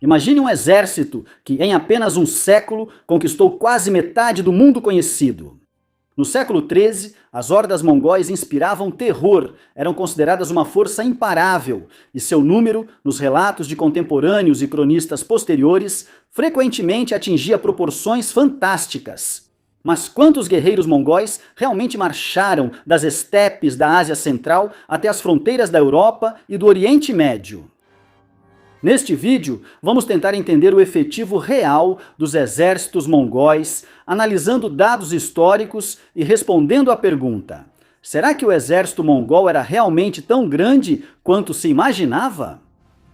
Imagine um exército que, em apenas um século, conquistou quase metade do mundo conhecido. No século XIII, as hordas mongóis inspiravam terror, eram consideradas uma força imparável, e seu número, nos relatos de contemporâneos e cronistas posteriores, frequentemente atingia proporções fantásticas. Mas quantos guerreiros mongóis realmente marcharam das estepes da Ásia Central até as fronteiras da Europa e do Oriente Médio? Neste vídeo, vamos tentar entender o efetivo real dos exércitos mongóis, analisando dados históricos e respondendo à pergunta: será que o exército mongol era realmente tão grande quanto se imaginava?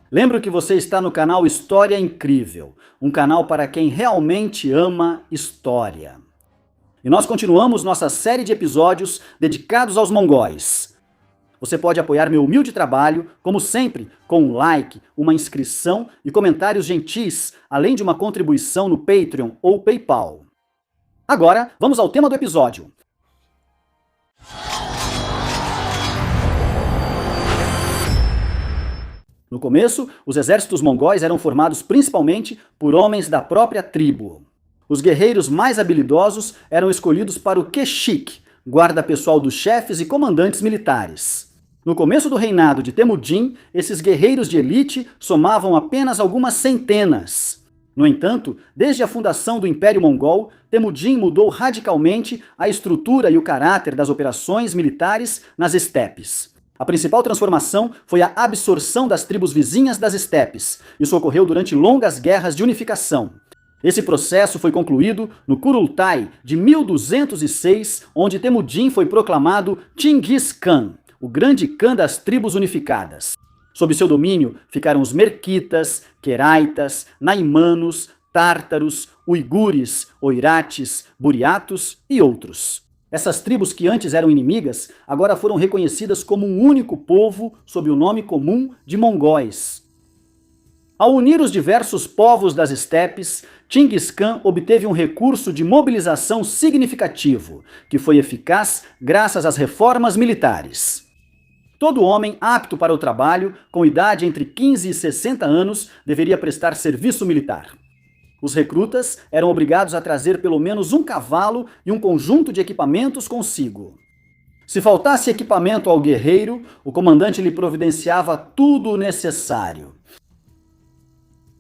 Lembro que você está no canal História Incrível, um canal para quem realmente ama história. E nós continuamos nossa série de episódios dedicados aos mongóis. Você pode apoiar meu humilde trabalho, como sempre, com um like, uma inscrição e comentários gentis, além de uma contribuição no Patreon ou PayPal. Agora, vamos ao tema do episódio. No começo, os exércitos mongóis eram formados principalmente por homens da própria tribo. Os guerreiros mais habilidosos eram escolhidos para o Keshik, guarda pessoal dos chefes e comandantes militares. No começo do reinado de Temujin, esses guerreiros de elite somavam apenas algumas centenas. No entanto, desde a fundação do Império Mongol, Temujin mudou radicalmente a estrutura e o caráter das operações militares nas estepes. A principal transformação foi a absorção das tribos vizinhas das estepes. Isso ocorreu durante longas guerras de unificação. Esse processo foi concluído no Kurultai de 1206, onde Temujin foi proclamado Chinggis Khan, o grande Khan das tribos unificadas. Sob seu domínio ficaram os Merquitas, Queraitas, Naimanos, Tártaros, Uigures, Oirates, Buriatos e outros. Essas tribos que antes eram inimigas, agora foram reconhecidas como um único povo sob o nome comum de mongóis. Ao unir os diversos povos das estepes, Chinggis Khan obteve um recurso de mobilização significativo, que foi eficaz graças às reformas militares. Todo homem apto para o trabalho, com idade entre 15 e 60 anos, deveria prestar serviço militar. Os recrutas eram obrigados a trazer pelo menos um cavalo e um conjunto de equipamentos consigo. Se faltasse equipamento ao guerreiro, o comandante lhe providenciava tudo o necessário.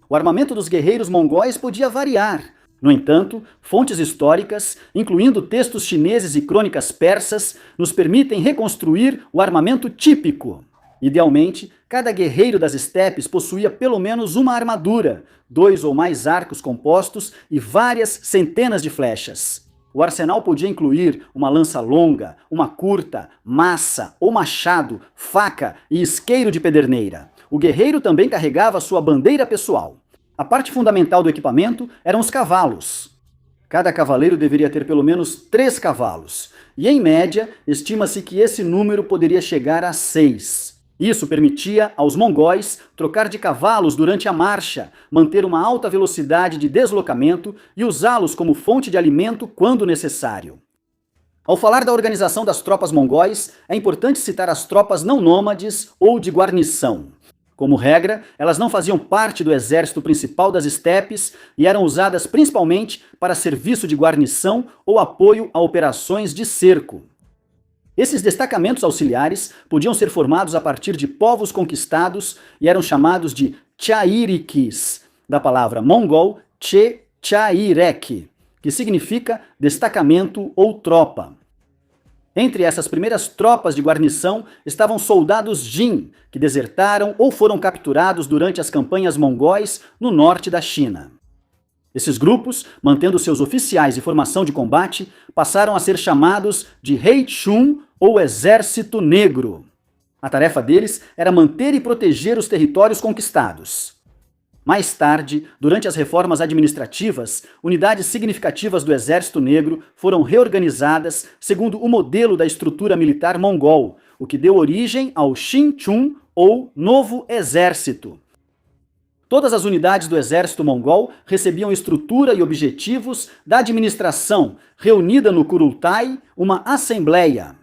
O armamento dos guerreiros mongóis podia variar. No entanto, fontes históricas, incluindo textos chineses e crônicas persas, nos permitem reconstruir o armamento típico. Idealmente, cada guerreiro das estepes possuía pelo menos uma armadura, 2 ou mais arcos compostos e várias centenas de flechas. O arsenal podia incluir uma lança longa, uma curta, massa ou machado, faca e isqueiro de pederneira. O guerreiro também carregava sua bandeira pessoal. A parte fundamental do equipamento eram os cavalos. Cada cavaleiro deveria ter pelo menos 3 cavalos, e em média, estima-se que esse número poderia chegar a 6. Isso permitia aos mongóis trocar de cavalos durante a marcha, manter uma alta velocidade de deslocamento e usá-los como fonte de alimento quando necessário. Ao falar da organização das tropas mongóis, é importante citar as tropas não nômades ou de guarnição. Como regra, elas não faziam parte do exército principal das estepes e eram usadas principalmente para serviço de guarnição ou apoio a operações de cerco. Esses destacamentos auxiliares podiam ser formados a partir de povos conquistados e eram chamados de Chairiquis, da palavra mongol Che-Chairek, que significa destacamento ou tropa. Entre essas primeiras tropas de guarnição estavam soldados Jin, que desertaram ou foram capturados durante as campanhas mongóis no norte da China. Esses grupos, mantendo seus oficiais e formação de combate, passaram a ser chamados de Heichun ou Exército Negro. A tarefa deles era manter e proteger os territórios conquistados. Mais tarde, durante as reformas administrativas, unidades significativas do Exército Negro foram reorganizadas segundo o modelo da estrutura militar mongol, o que deu origem ao Xinchun, ou Novo Exército. Todas as unidades do exército mongol recebiam estrutura e objetivos da administração, reunida no Kurultai, uma assembleia.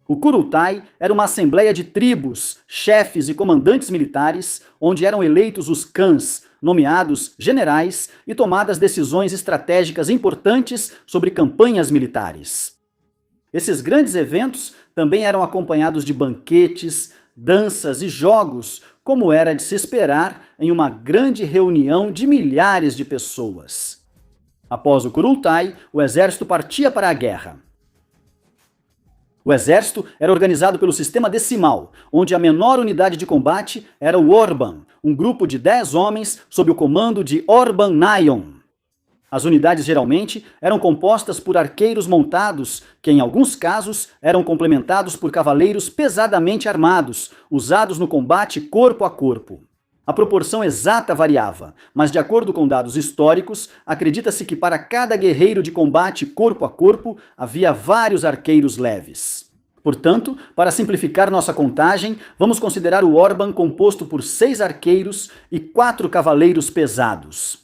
O Kurultai era uma assembleia de tribos, chefes e comandantes militares, onde eram eleitos os khans, nomeados generais e tomadas decisões estratégicas importantes sobre campanhas militares. Esses grandes eventos também eram acompanhados de banquetes, danças e jogos, como era de se esperar em uma grande reunião de milhares de pessoas. Após o Kurultai, o exército partia para a guerra. O exército era organizado pelo sistema decimal, onde a menor unidade de combate era o Orban, um grupo de 10 homens sob o comando de Orban Nayon. As unidades geralmente eram compostas por arqueiros montados, que em alguns casos eram complementados por cavaleiros pesadamente armados, usados no combate corpo a corpo. A proporção exata variava, mas de acordo com dados históricos, acredita-se que para cada guerreiro de combate corpo a corpo havia vários arqueiros leves. Portanto, para simplificar nossa contagem, vamos considerar o Orban composto por 6 arqueiros e 4 cavaleiros pesados.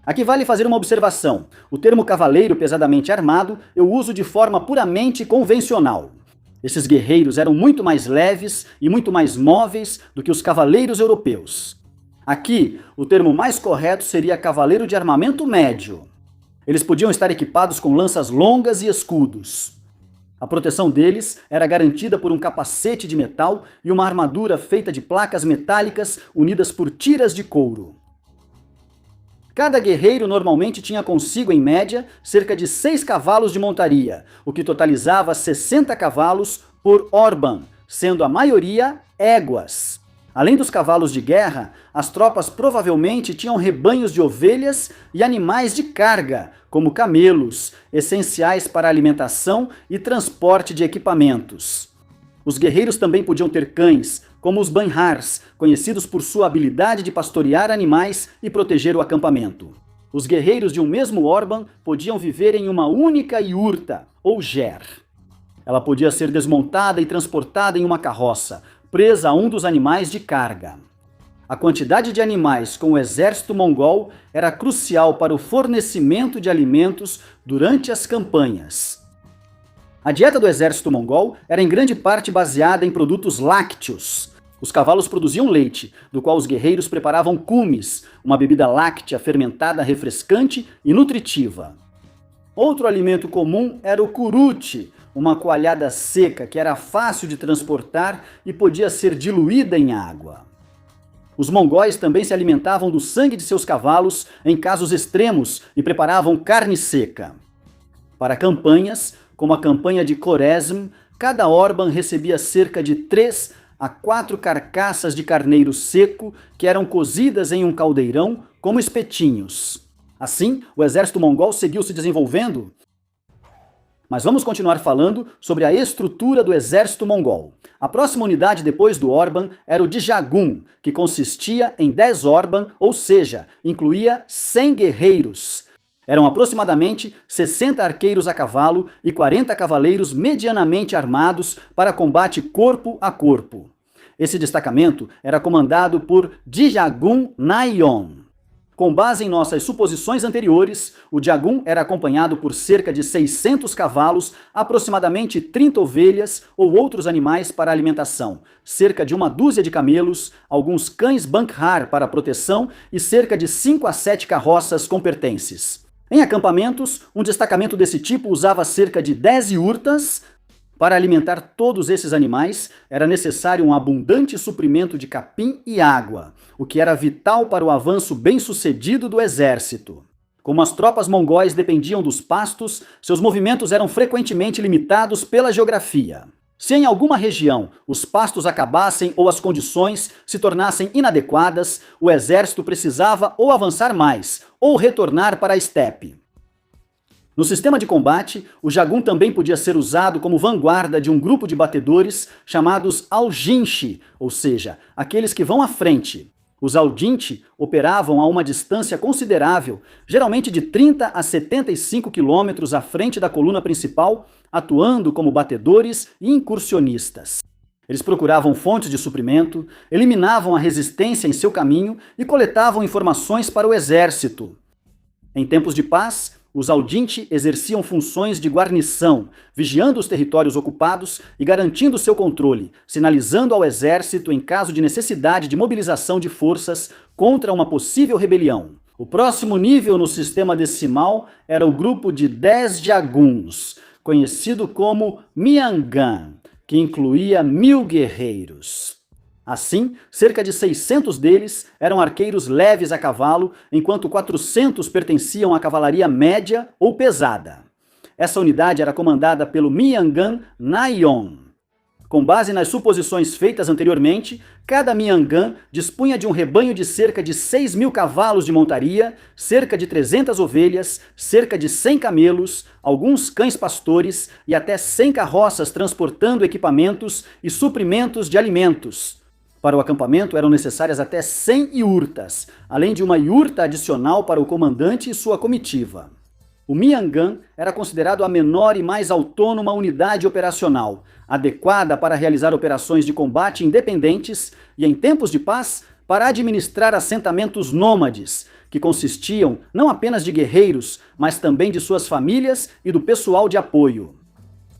Aqui vale fazer uma observação. O termo cavaleiro pesadamente armado eu uso de forma puramente convencional. Esses guerreiros eram muito mais leves e muito mais móveis do que os cavaleiros europeus. Aqui, o termo mais correto seria cavaleiro de armamento médio. Eles podiam estar equipados com lanças longas e escudos. A proteção deles era garantida por um capacete de metal e uma armadura feita de placas metálicas unidas por tiras de couro. Cada guerreiro normalmente tinha consigo, em média, cerca de 6 cavalos de montaria, o que totalizava 60 cavalos por Orban, sendo a maioria éguas. Além dos cavalos de guerra, as tropas provavelmente tinham rebanhos de ovelhas e animais de carga, como camelos, essenciais para a alimentação e transporte de equipamentos. Os guerreiros também podiam ter cães, como os banhars, conhecidos por sua habilidade de pastorear animais e proteger o acampamento. Os guerreiros de um mesmo Orban podiam viver em uma única iurta, ou ger. Ela podia ser desmontada e transportada em uma carroça, presa a um dos animais de carga. A quantidade de animais com o exército mongol era crucial para o fornecimento de alimentos durante as campanhas. A dieta do exército mongol era em grande parte baseada em produtos lácteos. Os cavalos produziam leite, do qual os guerreiros preparavam kumis, uma bebida láctea fermentada refrescante e nutritiva. Outro alimento comum era o kuruti, uma coalhada seca que era fácil de transportar e podia ser diluída em água. Os mongóis também se alimentavam do sangue de seus cavalos em casos extremos e preparavam carne seca. Para campanhas, como a campanha de Khorezm, cada Orban recebia cerca de 3 a 4 carcaças de carneiro seco que eram cozidas em um caldeirão como espetinhos. Assim, o exército mongol seguiu se desenvolvendo. Mas vamos continuar falando sobre a estrutura do exército mongol. A próxima unidade depois do Orban era o Djagun, que consistia em 10 Orban, ou seja, incluía 100 guerreiros. Eram aproximadamente 60 arqueiros a cavalo e 40 cavaleiros medianamente armados para combate corpo a corpo. Esse destacamento era comandado por Djagun Nayon. Com base em nossas suposições anteriores, o Djagun era acompanhado por cerca de 600 cavalos, aproximadamente 30 ovelhas ou outros animais para alimentação, cerca de uma dúzia de camelos, alguns cães bankhar para proteção e cerca de 5 a 7 carroças com pertences. Em acampamentos, um destacamento desse tipo usava cerca de 10 iurtas. Para alimentar todos esses animais, era necessário um abundante suprimento de capim e água, o que era vital para o avanço bem-sucedido do exército. Como as tropas mongóis dependiam dos pastos, seus movimentos eram frequentemente limitados pela geografia. Se em alguma região os pastos acabassem ou as condições se tornassem inadequadas, o exército precisava ou avançar mais, ou retornar para a estepe. No sistema de combate, o Djagun também podia ser usado como vanguarda de um grupo de batedores chamados Aljinchi, ou seja, aqueles que vão à frente. Os Aljinchi operavam a uma distância considerável, geralmente de 30 a 75 quilômetros à frente da coluna principal, atuando como batedores e incursionistas. Eles procuravam fontes de suprimento, eliminavam a resistência em seu caminho e coletavam informações para o exército. Em tempos de paz, Os Audinti exerciam funções de guarnição, vigiando os territórios ocupados e garantindo seu controle, sinalizando ao exército em caso de necessidade de mobilização de forças contra uma possível rebelião. O próximo nível no sistema decimal era o grupo de 10 jaguns, conhecido como Miangan, que incluía 1000 guerreiros. Assim, cerca de 600 deles eram arqueiros leves a cavalo, enquanto 400 pertenciam à cavalaria média ou pesada. Essa unidade era comandada pelo Miangan Nayon. Com base nas suposições feitas anteriormente, cada Miangan dispunha de um rebanho de cerca de 6.000 cavalos de montaria, cerca de 300 ovelhas, cerca de 100 camelos, alguns cães pastores e até 100 carroças transportando equipamentos e suprimentos de alimentos. Para o acampamento eram necessárias até 100 iurtas, além de uma iurta adicional para o comandante e sua comitiva. O Miangan era considerado a menor e mais autônoma unidade operacional, adequada para realizar operações de combate independentes e, em tempos de paz, para administrar assentamentos nômades, que consistiam não apenas de guerreiros, mas também de suas famílias e do pessoal de apoio.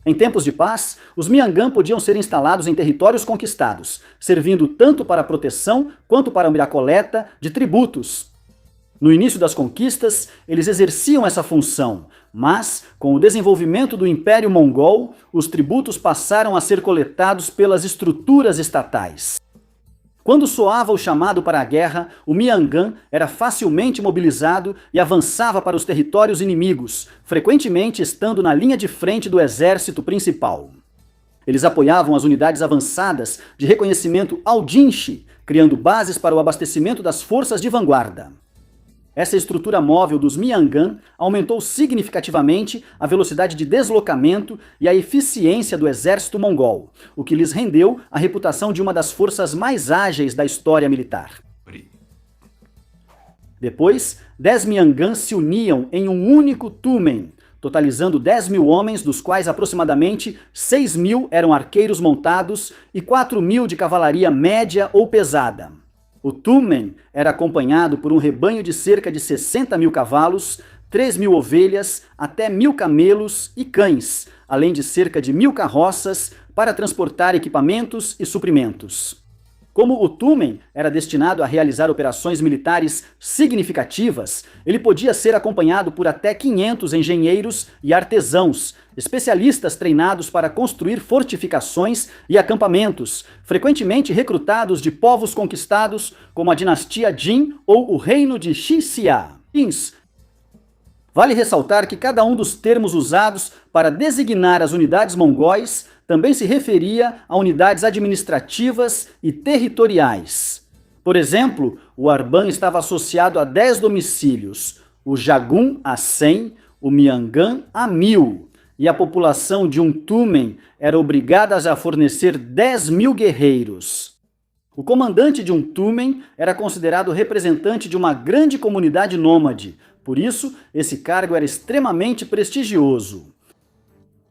Em tempos de paz, os Miangan podiam ser instalados em territórios conquistados, servindo tanto para a proteção quanto para a coleta de tributos. No início das conquistas, eles exerciam essa função, mas, com o desenvolvimento do Império Mongol, os tributos passaram a ser coletados pelas estruturas estatais. Quando soava o chamado para a guerra, o Miangan era facilmente mobilizado e avançava para os territórios inimigos, frequentemente estando na linha de frente do exército principal. Eles apoiavam as unidades avançadas de reconhecimento Audinchi, criando bases para o abastecimento das forças de vanguarda. Essa estrutura móvel dos Miangan aumentou significativamente a velocidade de deslocamento e a eficiência do exército mongol, o que lhes rendeu a reputação de uma das forças mais ágeis da história militar. Depois, 10 Miangan se uniam em um único tumen, totalizando 10.000 homens, dos quais aproximadamente 6.000 eram arqueiros montados e 4.000 de cavalaria média ou pesada. O tumen era acompanhado por um rebanho de cerca de 60.000 cavalos, 3.000 ovelhas, até 1.000 camelos e cães, além de cerca de 1.000 carroças para transportar equipamentos e suprimentos. Como o tumen era destinado a realizar operações militares significativas, ele podia ser acompanhado por até 500 engenheiros e artesãos, especialistas treinados para construir fortificações e acampamentos, frequentemente recrutados de povos conquistados como a dinastia Jin ou o reino de Xia. Vale ressaltar que cada um dos termos usados para designar as unidades mongóis também se referia a unidades administrativas e territoriais. Por exemplo, o Arban estava associado a 10 domicílios, o Jagun a 100, o Miangan a 1.000, e a população de um tumen era obrigada a fornecer 10.000 guerreiros. O comandante de um tumen era considerado representante de uma grande comunidade nômade, por isso esse cargo era extremamente prestigioso.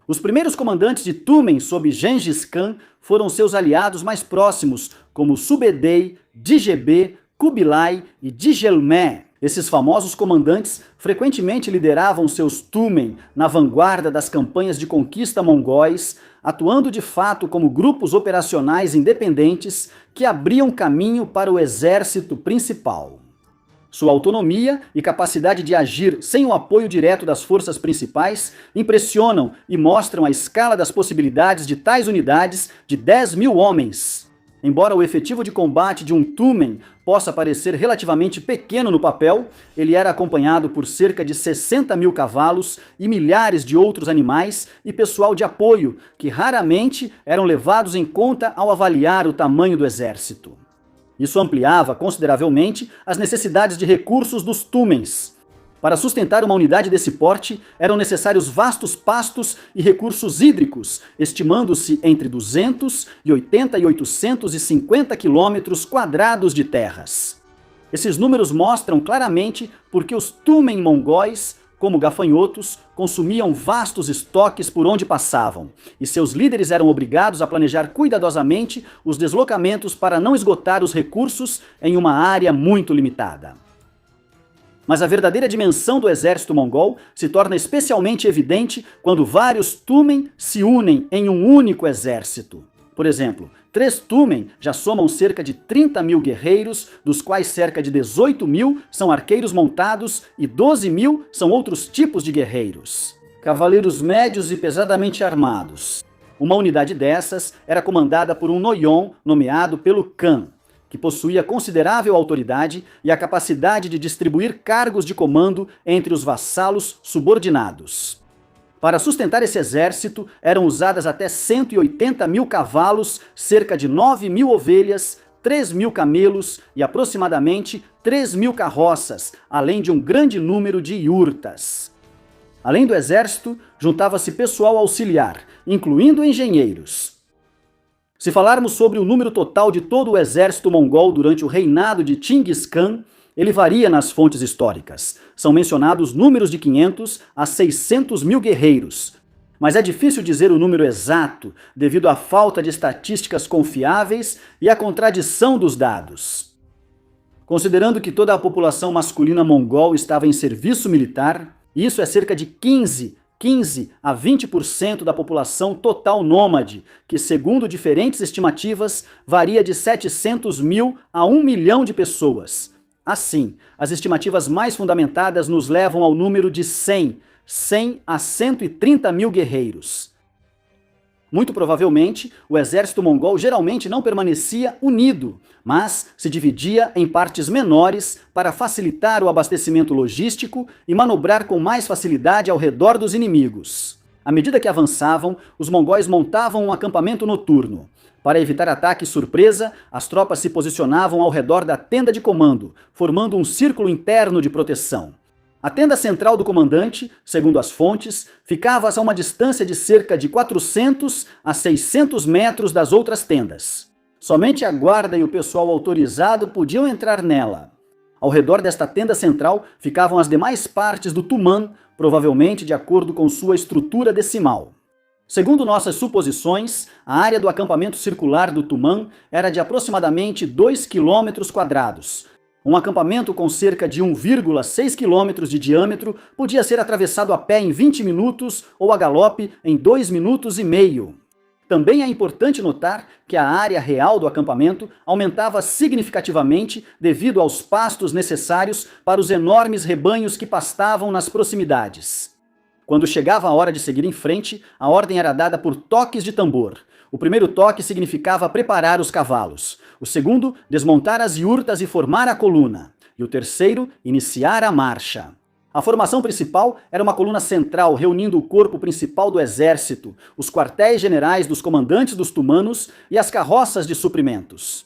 Os primeiros comandantes de tumen sob Gengis Khan foram seus aliados mais próximos, como Subedei, Djebe, Kubilai e Djelmé. Esses famosos comandantes frequentemente lideravam seus tumen na vanguarda das campanhas de conquista mongóis, atuando de fato como grupos operacionais independentes que abriam caminho para o exército principal. Sua autonomia e capacidade de agir sem o apoio direto das forças principais impressionam e mostram a escala das possibilidades de tais unidades de 10.000 homens. Embora o efetivo de combate de um tumen possa parecer relativamente pequeno no papel, ele era acompanhado por cerca de 60.000 cavalos e milhares de outros animais e pessoal de apoio, que raramente eram levados em conta ao avaliar o tamanho do exército. Isso ampliava consideravelmente as necessidades de recursos dos tumens. Para sustentar uma unidade desse porte, eram necessários vastos pastos e recursos hídricos, estimando-se entre 280 e 850 quilômetros quadrados de terras. Esses números mostram claramente porque os tumen mongóis, como gafanhotos, consumiam vastos estoques por onde passavam, e seus líderes eram obrigados a planejar cuidadosamente os deslocamentos para não esgotar os recursos em uma área muito limitada. Mas a verdadeira dimensão do exército mongol se torna especialmente evidente quando vários tumen se unem em um único exército. Por exemplo, 3 tumen já somam cerca de 30 mil guerreiros, dos quais cerca de 18 mil são arqueiros montados e 12 mil são outros tipos de guerreiros. Cavaleiros médios e pesadamente armados. Uma unidade dessas era comandada por um noyon nomeado pelo Khan, que possuía considerável autoridade e a capacidade de distribuir cargos de comando entre os vassalos subordinados. Para sustentar esse exército, eram usadas até 180 mil cavalos, cerca de 9 mil ovelhas, 3 mil camelos e aproximadamente 3 mil carroças, além de um grande número de iurtas. Além do exército, juntava-se pessoal auxiliar, incluindo engenheiros. Se falarmos sobre o número total de todo o exército mongol durante o reinado de Chinggis Khan, ele varia nas fontes históricas. São mencionados números de 500 a 600 mil guerreiros. Mas é difícil dizer o número exato, devido à falta de estatísticas confiáveis e à contradição dos dados. Considerando que toda a população masculina mongol estava em serviço militar, isso é cerca de 15 a 20% da população total nômade, que, segundo diferentes estimativas, varia de 700 mil a 1 milhão de pessoas. Assim, as estimativas mais fundamentadas nos levam ao número de 100 a 130 mil guerreiros. Muito provavelmente, o exército mongol geralmente não permanecia unido, mas se dividia em partes menores para facilitar o abastecimento logístico e manobrar com mais facilidade ao redor dos inimigos. À medida que avançavam, os mongóis montavam um acampamento noturno. Para evitar ataque surpresa, as tropas se posicionavam ao redor da tenda de comando, formando um círculo interno de proteção. A tenda central do comandante, segundo as fontes, ficava a uma distância de cerca de 400 a 600 metros das outras tendas. Somente a guarda e o pessoal autorizado podiam entrar nela. Ao redor desta tenda central ficavam as demais partes do Tuman, provavelmente de acordo com sua estrutura decimal. Segundo nossas suposições, a área do acampamento circular do Tuman era de aproximadamente 2 km². Um acampamento com cerca de 1,6 km de diâmetro podia ser atravessado a pé em 20 minutos ou a galope em 2,5 minutos. Também é importante notar que a área real do acampamento aumentava significativamente devido aos pastos necessários para os enormes rebanhos que pastavam nas proximidades. Quando chegava a hora de seguir em frente, a ordem era dada por toques de tambor. O primeiro toque significava preparar os cavalos. O segundo, desmontar as iurtas e formar a coluna. E o terceiro, iniciar a marcha. A formação principal era uma coluna central reunindo o corpo principal do exército, os quartéis generais dos comandantes dos tumanos e as carroças de suprimentos.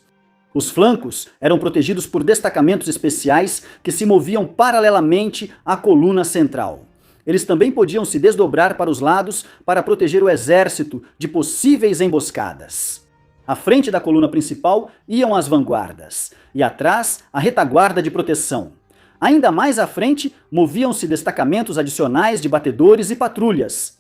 Os flancos eram protegidos por destacamentos especiais que se moviam paralelamente à coluna central. Eles também podiam se desdobrar para os lados para proteger o exército de possíveis emboscadas. À frente da coluna principal iam as vanguardas, e atrás a retaguarda de proteção. Ainda mais à frente moviam-se destacamentos adicionais de batedores e patrulhas.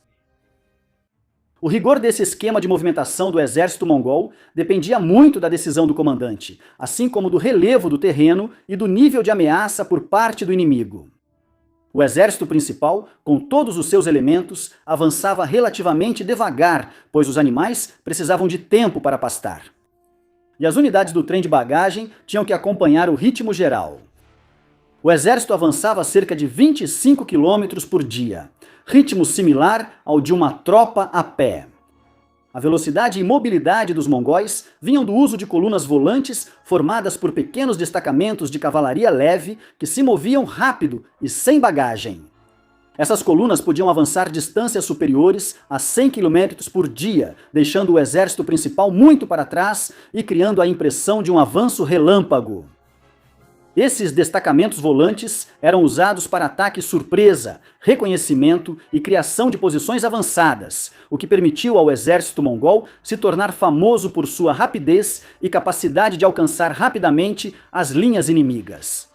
O rigor desse esquema de movimentação do exército mongol dependia muito da decisão do comandante, assim como do relevo do terreno e do nível de ameaça por parte do inimigo. O exército principal, com todos os seus elementos, avançava relativamente devagar, pois os animais precisavam de tempo para pastar. E as unidades do trem de bagagem tinham que acompanhar o ritmo geral. O exército avançava cerca de 25 km por dia, ritmo similar ao de uma tropa a pé. A velocidade e mobilidade dos mongóis vinham do uso de colunas volantes formadas por pequenos destacamentos de cavalaria leve que se moviam rápido e sem bagagem. Essas colunas podiam avançar distâncias superiores a 100 km por dia, deixando o exército principal muito para trás e criando a impressão de um avanço relâmpago. Esses destacamentos volantes eram usados para ataque surpresa, reconhecimento e criação de posições avançadas, o que permitiu ao exército mongol se tornar famoso por sua rapidez e capacidade de alcançar rapidamente as linhas inimigas.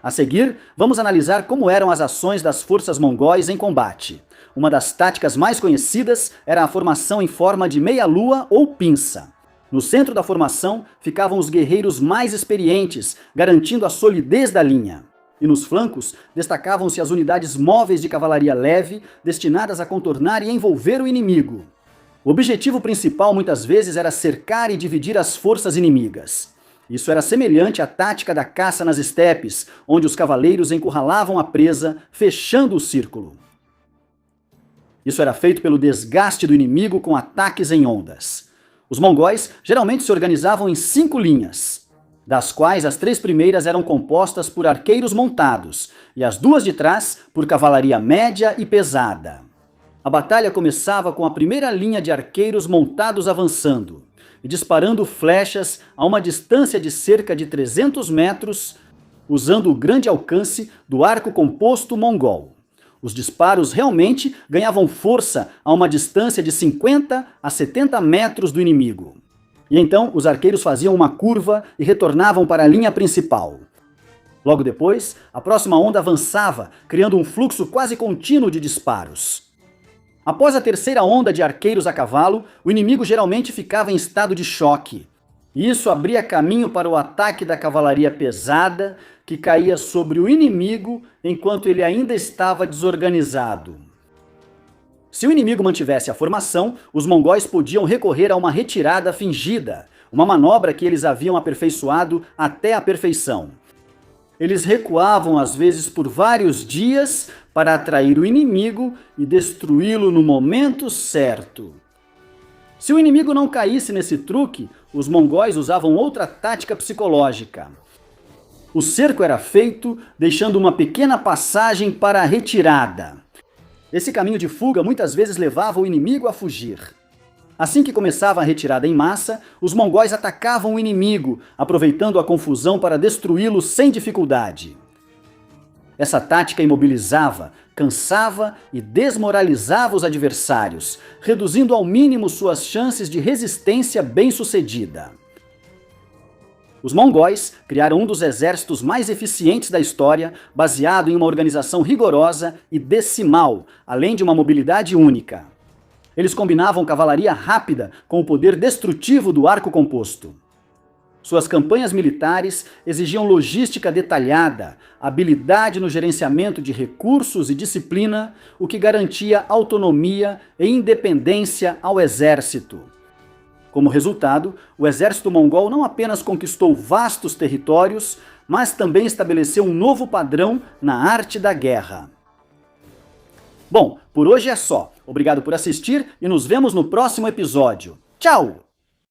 A seguir, vamos analisar como eram as ações das forças mongóis em combate. Uma das táticas mais conhecidas era a formação em forma de meia-lua ou pinça. No centro da formação ficavam os guerreiros mais experientes, garantindo a solidez da linha. e nos flancos destacavam-se as unidades móveis de cavalaria leve, destinadas a contornar e envolver o inimigo. O objetivo principal muitas vezes era cercar e dividir as forças inimigas. Isso era semelhante à tática da caça nas estepes, onde os cavaleiros encurralavam a presa, fechando o círculo. Isso era feito pelo desgaste do inimigo com ataques em ondas. Os mongóis geralmente se organizavam em 5 linhas, das quais as 3 primeiras eram compostas por arqueiros montados e as 2 de trás por cavalaria média e pesada. A batalha começava com a primeira linha de arqueiros montados avançando e disparando flechas a uma distância de cerca de 300 metros, usando o grande alcance do arco composto mongol. Os disparos realmente ganhavam força a uma distância de 50 a 70 metros do inimigo. E então os arqueiros faziam uma curva e retornavam para a linha principal. Logo depois, a próxima onda avançava, criando um fluxo quase contínuo de disparos. Após a terceira onda de arqueiros a cavalo, o inimigo geralmente ficava em estado de choque. E isso abria caminho para o ataque da cavalaria pesada, que caía sobre o inimigo enquanto ele ainda estava desorganizado. Se o inimigo mantivesse a formação, os mongóis podiam recorrer a uma retirada fingida, uma manobra que eles haviam aperfeiçoado até a perfeição. Eles recuavam às vezes por vários dias para atrair o inimigo e destruí-lo no momento certo. Se o inimigo não caísse nesse truque, os mongóis usavam outra tática psicológica. O cerco era feito deixando uma pequena passagem para a retirada. Esse caminho de fuga muitas vezes levava o inimigo a fugir. Assim que começava a retirada em massa, os mongóis atacavam o inimigo, aproveitando a confusão para destruí-lo sem dificuldade. Essa tática imobilizava, cansava e desmoralizava os adversários, reduzindo ao mínimo suas chances de resistência bem-sucedida. Os mongóis criaram um dos exércitos mais eficientes da história, baseado em uma organização rigorosa e decimal, além de uma mobilidade única. Eles combinavam cavalaria rápida com o poder destrutivo do arco composto. Suas campanhas militares exigiam logística detalhada, habilidade no gerenciamento de recursos e disciplina, o que garantia autonomia e independência ao exército. Como resultado, o exército mongol não apenas conquistou vastos territórios, mas também estabeleceu um novo padrão na arte da guerra. Bom, por hoje é só. Obrigado por assistir e nos vemos no próximo episódio. Tchau!